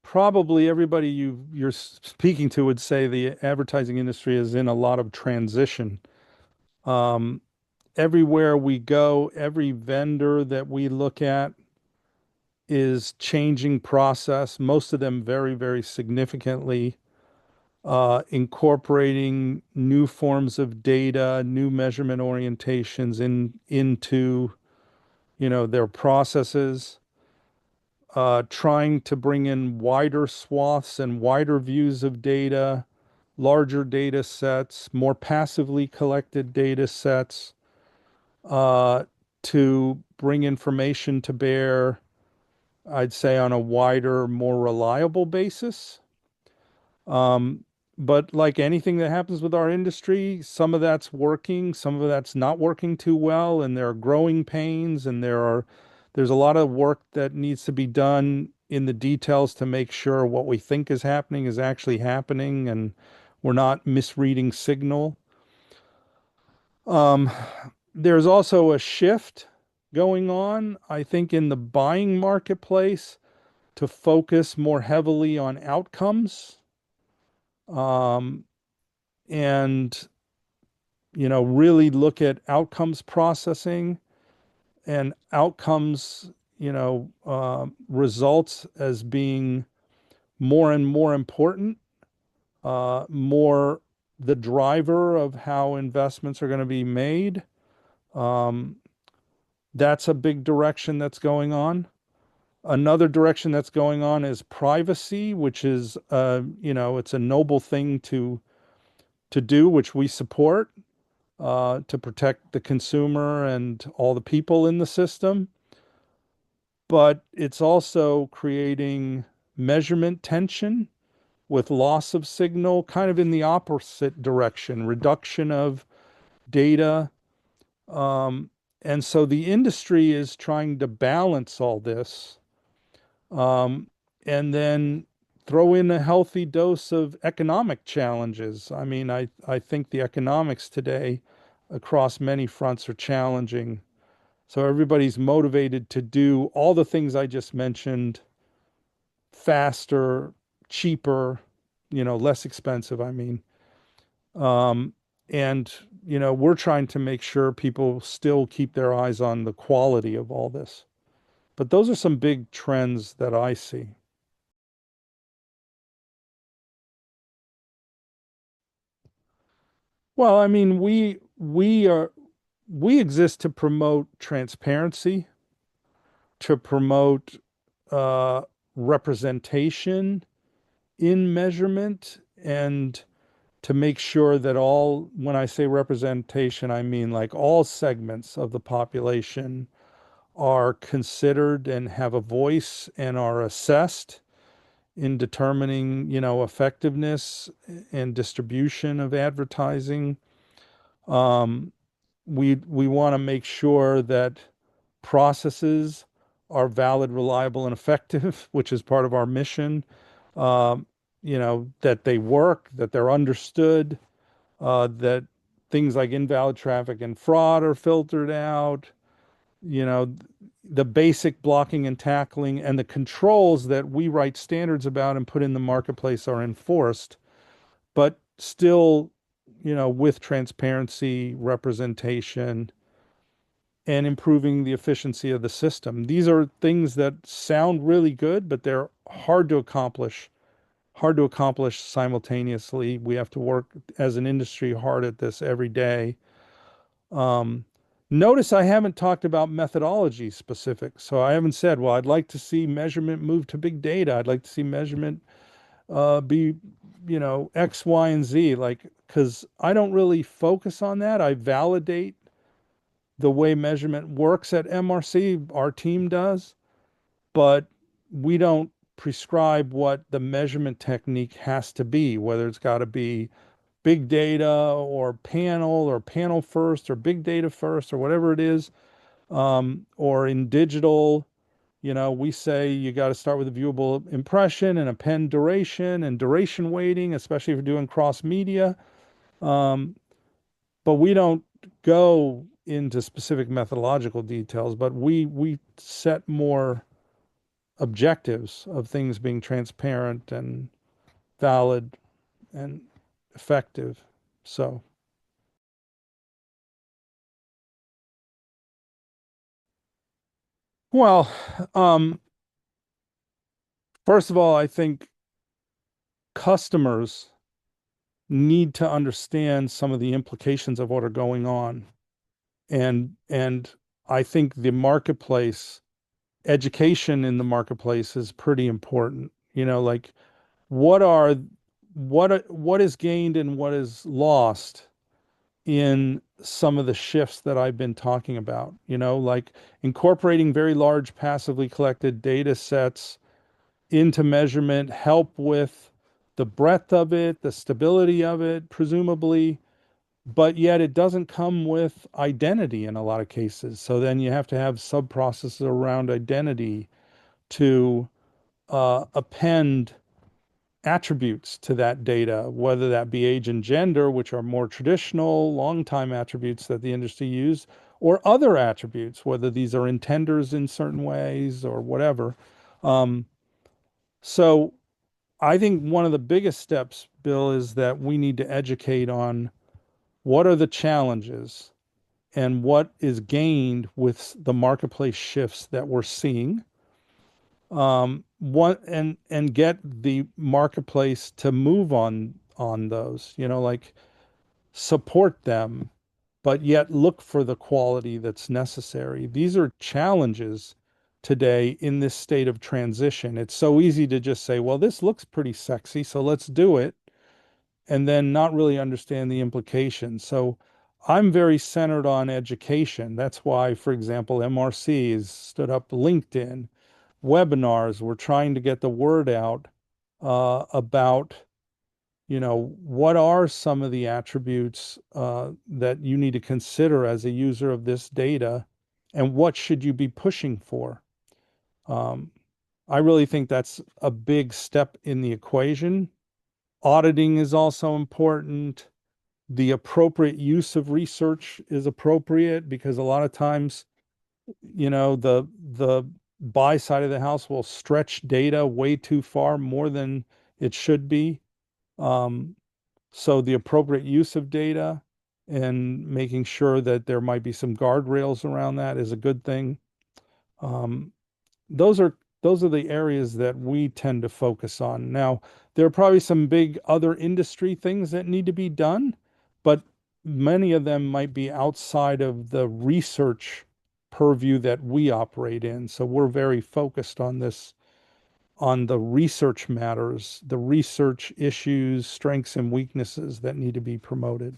probably everybody you're speaking to would say the advertising industry is in a lot of transition. Um, Everywhere we go, every vendor that we look at is changing process, most of them very, very significantly, incorporating new forms of data, new measurement orientations into, their processes, trying to bring in wider swaths and wider views of data, larger data sets, more passively collected data sets, uh, to bring information to bear, I'd say, on a wider, more reliable basis. Um, but like anything that happens with our industry, some of that's working, some of that's not working too well, and there are growing pains, and there's a lot of work that needs to be done in the details to make sure what we think is happening is actually happening, and we're not misreading signal. Um, there's also a shift going on, I think, in the buying marketplace to focus more heavily on outcomes. Um, and really look at outcomes processing and outcomes, results as being more and more important, more the driver of how investments are going to be made. Um, that's a big direction that's going on. Another direction that's going on is privacy, which is, it's a noble thing to do, which we support, to protect the consumer and all the people in the system. But it's also creating measurement tension with loss of signal, kind of in the opposite direction, reduction of data. Um, and so the industry is trying to balance all this, um, and then throw in a healthy dose of economic challenges. I mean, I think the economics today across many fronts are challenging. So everybody's motivated to do all the things I just mentioned faster, cheaper, less expensive, I mean. Um, and, we're trying to make sure people still keep their eyes on the quality of all this. But those are some big trends that I see. Well, I mean, we exist to promote transparency, to promote uh, representation in measurement, and to make sure that all, when I say representation, I mean like all segments of the population are considered and have a voice and are assessed in determining, effectiveness and distribution of advertising. Um, we want to make sure that processes are valid, reliable, and effective, which is part of our mission. Um, that they work, that they're understood, that things like invalid traffic and fraud are filtered out, you know, the basic blocking and tackling and the controls that we write standards about and put in the marketplace are enforced, but still, with transparency, representation, and improving the efficiency of the system. These are things that sound really good, but they're hard to accomplish simultaneously. We have to work as an industry hard at this every day. Um, Notice I haven't talked about methodology specific. So I haven't said, well, I'd like to see measurement move to big data. I'd like to see measurement be, X, Y, and Z. Like, because I don't really focus on that. I validate the way measurement works at MRC, our team does, but we don't prescribe what the measurement technique has to be, whether it's got to be big data or panel first or big data first or whatever it is, or in digital. We say you got to start with a viewable impression and a pen duration and duration weighting, especially if you're doing cross media. Um, but we don't go into specific methodological details, but we set more objectives of things being transparent and valid and effective. So, well, um, first of all, I think customers need to understand some of the implications of what are going on. And I think the marketplace, education in the marketplace is pretty important. Like what are what is gained and what is lost in some of the shifts that I've been talking about, like incorporating very large passively collected data sets into measurement, help with the breadth of it, the stability of it, presumably, but yet it doesn't come with identity in a lot of cases. So then you have to have sub-processes around identity to append attributes to that data, whether that be age and gender, which are more traditional, long time attributes that the industry use, or other attributes, whether these are intenders in certain ways or whatever. Um, so I think one of the biggest steps, Bill, is that we need to educate on what are the challenges and what is gained with the marketplace shifts that we're seeing. One and get the marketplace to move on those, like support them, but yet look for the quality that's necessary. These are challenges today in this state of transition. It's so easy to just say, well, this looks pretty sexy, so let's do it, and then not really understand the implications. So I'm very centered on education. That's why, for example, MRC has stood up LinkedIn, webinars. We're trying to get the word out about, what are some of the attributes that you need to consider as a user of this data, and what should you be pushing for? Um, I really think that's a big step in the equation. Auditing is also important. The appropriate use of research is appropriate because a lot of times, the buy side of the house will stretch data way too far, more than it should be. Um, so the appropriate use of data and making sure that there might be some guardrails around that is a good thing. Um, those are those are the areas that we tend to focus on. Now, there are probably some big other industry things that need to be done, but many of them might be outside of the research purview that we operate in. So we're very focused on this, on the research matters, the research issues, strengths and weaknesses that need to be promoted.